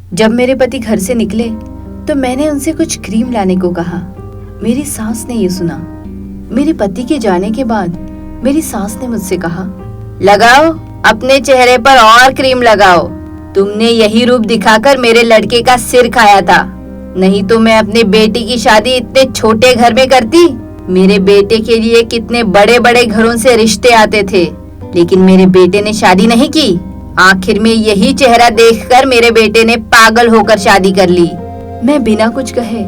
जब मेरे पति घर से निकले तो मैंने उनसे कुछ क्रीम लाने को कहा। मेरी सास ने ये सुना। मेरे पति के जाने के बाद मेरी सास ने मुझसे कहा, लगाओ, अपने चेहरे पर और क्रीम लगाओ। तुमने यही रूप दिखाकर मेरे लड़के का सिर खाया था, नहीं तो मैं अपने बेटे की शादी इतने छोटे घर में करती। मेरे बेटे के लिए कितने बड़े बड़े घरों से रिश्ते आते थे, लेकिन मेरे बेटे ने शादी नहीं की। आखिर में यही चेहरा देखकर मेरे बेटे ने पागल होकर शादी कर ली। मैं बिना कुछ कहे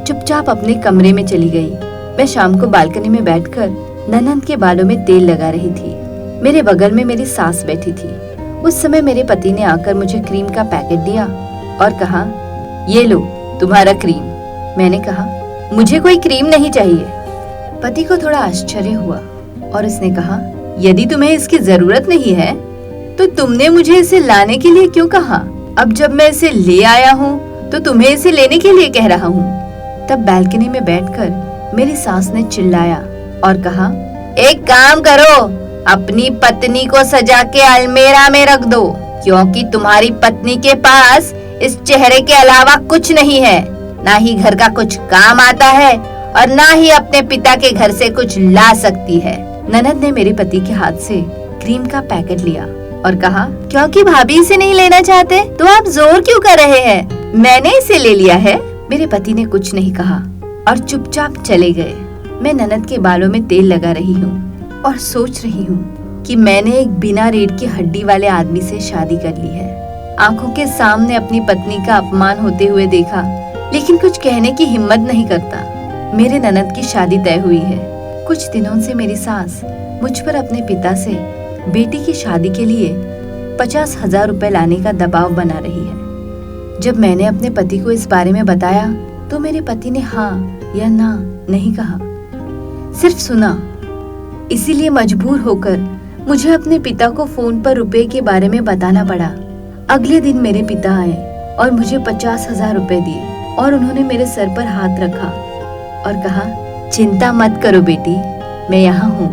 चुपचाप अपने कमरे में चली गई। मैं शाम को बालकनी में बैठकर ननद के बालों में तेल लगा रही थी। मेरे बगल में मेरी सास बैठी थी। उस समय मेरे पति ने आकर मुझे क्रीम का पैकेट दिया और कहा, ये लो तुम्हारा क्रीम। मैंने कहा, मुझे कोई क्रीम नहीं चाहिए। पति को थोड़ा आश्चर्य हुआ और उसने कहा, यदि तुम्हें इसकी जरूरत नहीं है तो तुमने मुझे इसे लाने के लिए क्यों कहा? अब जब मैं इसे ले आया हूँ तो तुम्हें इसे लेने के लिए कह रहा हूँ। तब बालकनी में बैठकर मेरी सास ने चिल्लाया और कहा, एक काम करो, अपनी पत्नी को सजा के अलमीरा में रख दो, क्योंकि तुम्हारी पत्नी के पास इस चेहरे के अलावा कुछ नहीं है। ना ही घर का कुछ काम आता है और ना ही अपने पिता के घर से कुछ ला सकती है। ननद ने मेरे पति के हाथ से क्रीम का पैकेट लिया और कहा, क्योंकि भाभी इसे नहीं लेना चाहते तो आप जोर क्यों कर रहे हैं? मैंने इसे ले लिया है। मेरे पति ने कुछ नहीं कहा और चुपचाप चले गए। मैं ननद के बालों में तेल लगा रही हूँ और सोच रही हूँ कि मैंने एक बिना रीढ़ की हड्डी वाले आदमी से शादी कर ली है। आंखों के सामने अपनी पत्नी का अपमान होते हुए देखा, लेकिन कुछ कहने की हिम्मत नहीं करता। मेरे ननद की शादी तय हुई है। कुछ दिनों से मेरी सास मुझ पर अपने पिता से बेटी की शादी के लिए 50,000 रुपए लाने का दबाव बना रही है। जब मैंने अपने पति को इस बारे में बताया तो मेरे पति ने हाँ या ना नहीं कहा, सिर्फ सुना। इसीलिए मजबूर होकर मुझे अपने पिता को फोन पर रुपए के बारे में बताना पड़ा। अगले दिन मेरे पिता आए और मुझे 50,000 रुपए दिए और उन्होंने मेरे सर पर हाथ रखा और कहा, चिंता मत करो बेटी, मैं यहाँ हूँ।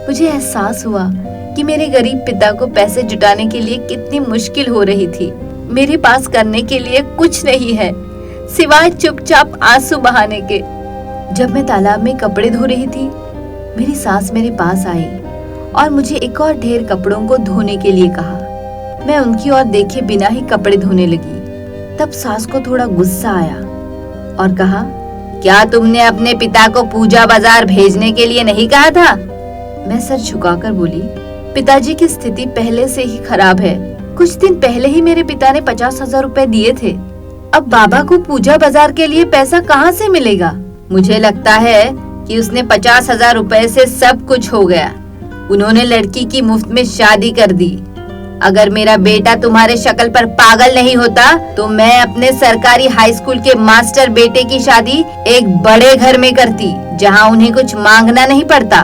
मुझे एहसास हुआ कि मेरे गरीब पिता को पैसे जुटाने के लिए कितनी मुश्किल हो रही थी। मेरे पास करने के लिए कुछ नहीं है सिवाय चुपचाप आंसू बहाने के। जब मैं तालाब में कपड़े धो रही थी, मेरी सास मेरे पास आई और मुझे एक और ढेर कपड़ों को धोने के लिए कहा। मैं उनकी ओर देखे बिना ही कपड़े धोने लगी। तब सास को थोड़ा गुस्सा आया और कहा, क्या तुमने अपने पिता को पूजा बाजार भेजने के लिए नहीं कहा था? मैं सर झुकाकर बोली, पिताजी की स्थिति पहले से ही खराब है। कुछ दिन पहले ही मेरे पिता ने 50,000 रुपए दिए थे। अब बाबा को पूजा बाजार के लिए पैसा कहाँ से मिलेगा? मुझे लगता है कि उसने 50,000 रुपए से सब कुछ हो गया। उन्होंने लड़की की मुफ्त में शादी कर दी। अगर मेरा बेटा तुम्हारे शक्ल पर पागल नहीं होता तो मैं अपने सरकारी हाई स्कूल के मास्टर बेटे की शादी एक बड़े घर में करती, जहाँ उन्हें कुछ मांगना नहीं पड़ता,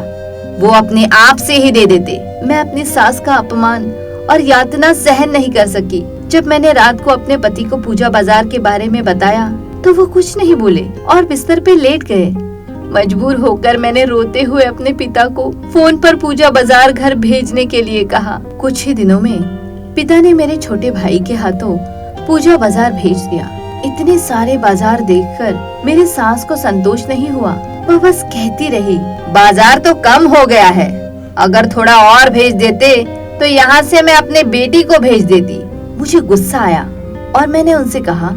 वो अपने आप से ही दे देते। मैं अपनी सास का अपमान और यातना सहन नहीं कर सकी। जब मैंने रात को अपने पति को पूजा बाजार के बारे में बताया तो वो कुछ नहीं बोले और बिस्तर पे लेट गए। मजबूर होकर मैंने रोते हुए अपने पिता को फोन पर पूजा बाजार घर भेजने के लिए कहा। कुछ ही दिनों में पिता ने मेरे छोटे भाई के हाथों पूजा बाजार भेज दिया। इतने सारे बाजार देखकर मेरी सास को संतोष नहीं हुआ। वह बस कहती रही, बाजार तो कम हो गया है, अगर थोड़ा और भेज देते तो यहाँ से मैं अपने बेटी को भेज देती। मुझे गुस्सा आया और मैंने उनसे कहा,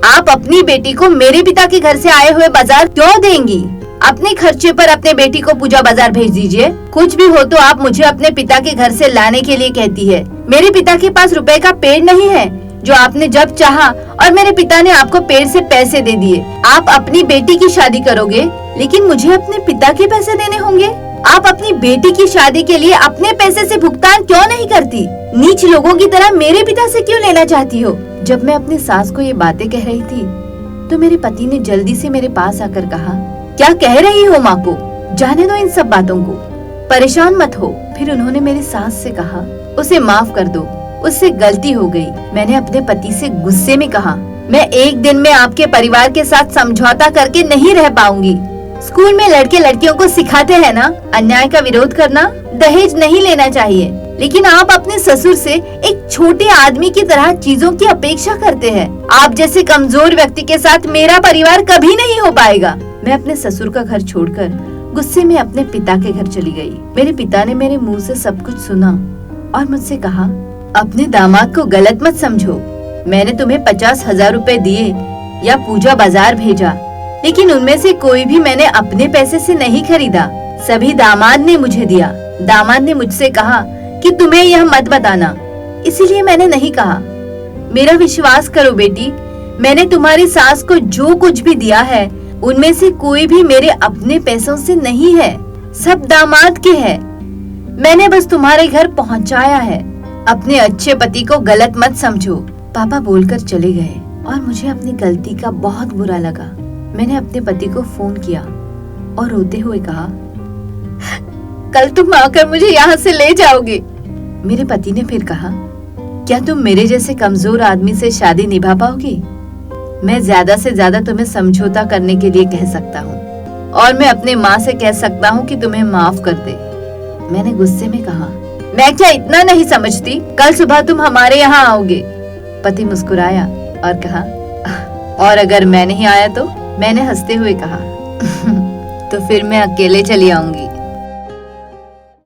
आप अपनी बेटी को मेरे पिता के घर से आए हुए बाजार क्यों देंगी? अपने खर्चे पर अपने बेटी को पूजा बाजार भेज दीजिए। कुछ भी हो तो आप मुझे अपने पिता के घर से लाने के लिए कहती है। मेरे पिता के पास रुपए का पेड़ नहीं है जो आपने जब चाहा और मेरे पिता ने आपको पेड़ से पैसे दे दिए। आप अपनी बेटी की शादी करोगे, लेकिन मुझे अपने पिता के पैसे देने होंगे। आप अपनी बेटी की शादी के लिए अपने पैसे से भुगतान क्यों नहीं करती? नीच लोगों की तरह मेरे पिता से क्यों लेना चाहती हो? जब मैं अपनी सास को ये बातें कह रही थी तो मेरे पति ने जल्दी से मेरे पास आकर कहा, क्या कह रही हो माँ को? जाने दो इन सब बातों को, परेशान मत हो। फिर उन्होंने मेरी सास से कहा, उसे माफ कर दो, उससे गलती हो गई। मैंने अपने पति से गुस्से में कहा, मैं एक दिन में आपके परिवार के साथ समझौता करके नहीं रह पाऊंगी। स्कूल में लड़के लड़कियों को सिखाते हैं ना, अन्याय का विरोध करना, दहेज नहीं लेना चाहिए। लेकिन आप अपने ससुर से एक छोटे आदमी की तरह चीजों की अपेक्षा करते हैं। आप जैसे कमजोर व्यक्ति के साथ मेरा परिवार कभी नहीं हो पाएगा। मैं अपने ससुर का घर छोड़कर गुस्से में अपने पिता के घर चली गई। मेरे पिता ने मेरे मुंह से सब कुछ सुना और मुझसे कहा, अपने दामाद को गलत मत समझो। मैंने तुम्हें 50,000 रुपए दिए या पूजा बाजार भेजा, लेकिन उनमें से कोई भी मैंने अपने पैसे से नहीं खरीदा। सभी दामाद ने मुझे दिया। दामाद ने मुझसे कहा कि तुम्हें यह मत बताना, इसीलिए मैंने नहीं कहा। मेरा विश्वास करो बेटी, मैंने तुम्हारी सास को जो कुछ भी दिया है उनमें से कोई भी मेरे अपने पैसों से नहीं है, सब दामाद के है। मैंने बस तुम्हारे घर पहुंचाया है। अपने अच्छे पति को गलत मत समझो। पापा बोलकर चले गए और मुझे अपनी गलती का बहुत बुरा लगा। मैंने अपने पति को फोन किया और रोते हुए कहा, कल तुम आकर मुझे यहाँ से ले जाओगे। मेरे पति ने फिर कहा, क्या तुम मेरे जैसे कमजोर आदमी से शादी निभा पाओगी? मैं ज्यादा से ज्यादा तुम्हें समझौता करने के लिए कह सकता हूँ और मैं अपने माँ से कह सकता हूँ कि तुम्हें माफ कर दे। मैंने गुस्से में कहा, मैं क्या इतना नहीं समझती? कल सुबह तुम हमारे यहाँ आओगे। पति मुस्कुराया और कहा, और अगर मैं नहीं आया तो? मैंने हंसते हुए कहा, तो फिर मैं अकेले चली आऊंगी।